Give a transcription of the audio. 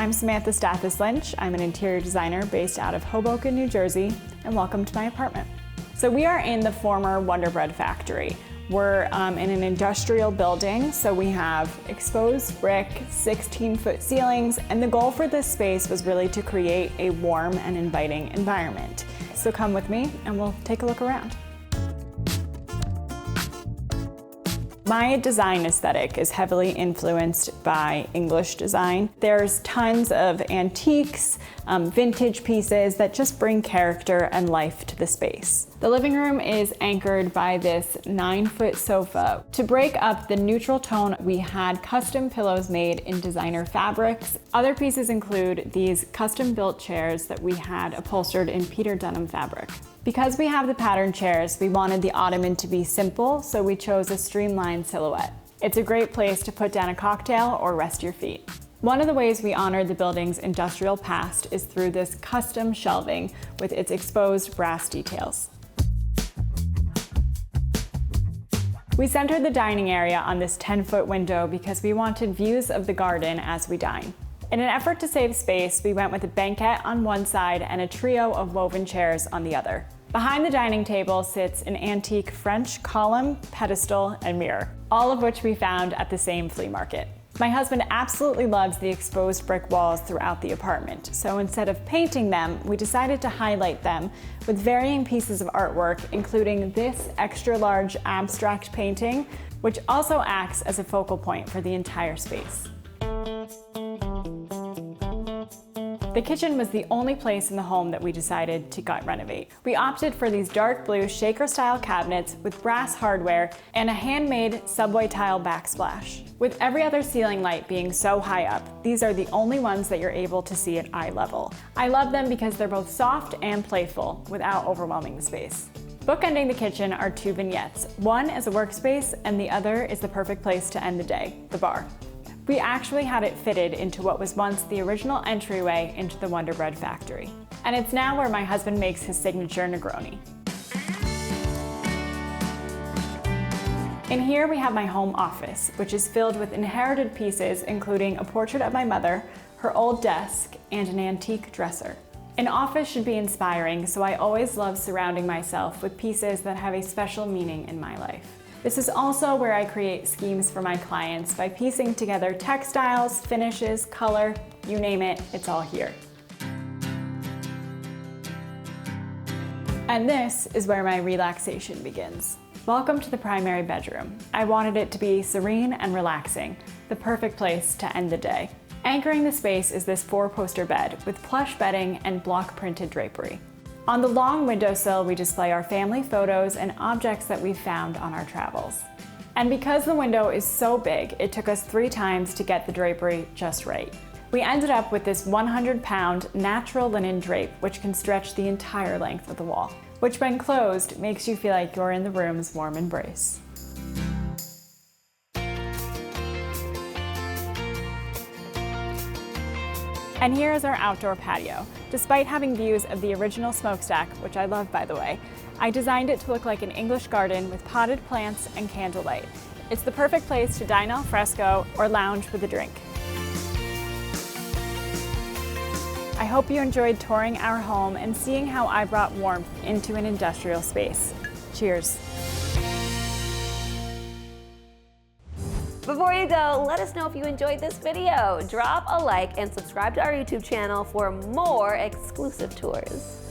I'm Samantha Stathis Lynch. I'm an interior designer based out of Hoboken, New Jersey, and welcome to my apartment. So we are in the former Wonder Bread factory. We're in an industrial building, so we have exposed brick, 16-foot ceilings, and the goal for this space was really to create a warm and inviting environment. So come with me and we'll take a look around. My design aesthetic is heavily influenced by English design. There's tons of antiques, vintage pieces that just bring character and life to the space. The living room is anchored by this 9-foot sofa. To break up the neutral tone, we had custom pillows made in designer fabrics. Other pieces include these custom-built chairs that we had upholstered in Peter Dunham fabric. Because we have the patterned chairs, we wanted the ottoman to be simple, so we chose a streamlined silhouette. It's a great place to put down a cocktail or rest your feet. One of the ways we honored the building's industrial past is through this custom shelving with its exposed brass details. We centered the dining area on this 10-foot window because we wanted views of the garden as we dine. In an effort to save space, we went with a banquette on one side and a trio of woven chairs on the other. Behind the dining table sits an antique French column, pedestal, and mirror, all of which we found at the same flea market. My husband absolutely loves the exposed brick walls throughout the apartment, so instead of painting them, we decided to highlight them with varying pieces of artwork, including this extra-large abstract painting, which also acts as a focal point for the entire space. The kitchen was the only place in the home that we decided to gut renovate. We opted for these dark blue shaker-style cabinets with brass hardware and a handmade subway tile backsplash. With every other ceiling light being so high up, these are the only ones that you're able to see at eye level. I love them because they're both soft and playful without overwhelming the space. Bookending the kitchen are two vignettes. One is a workspace and the other is the perfect place to end the day, the bar. We actually had it fitted into what was once the original entryway into the Wonder Bread factory. And it's now where my husband makes his signature Negroni. In here we have my home office, which is filled with inherited pieces including a portrait of my mother, her old desk, and an antique dresser. An office should be inspiring, so I always love surrounding myself with pieces that have a special meaning in my life. This is also where I create schemes for my clients by piecing together textiles, finishes, color, you name it, it's all here. And this is where my relaxation begins. Welcome to the primary bedroom. I wanted it to be serene and relaxing, the perfect place to end the day. Anchoring the space is this 4-poster bed with plush bedding and block printed drapery. On the long windowsill, we display our family photos and objects that we've found on our travels. And because the window is so big, it took us 3 times to get the drapery just right. We ended up with this 100-pound natural linen drape, which can stretch the entire length of the wall, which when closed makes you feel like you're in the room's warm embrace. And here is our outdoor patio. Despite having views of the original smokestack, which I love by the way, I designed it to look like an English garden with potted plants and candlelight. It's the perfect place to dine al fresco or lounge with a drink. I hope you enjoyed touring our home and seeing how I brought warmth into an industrial space. Cheers. Before you go, let us know if you enjoyed this video. Drop a like and subscribe to our YouTube channel for more exclusive tours.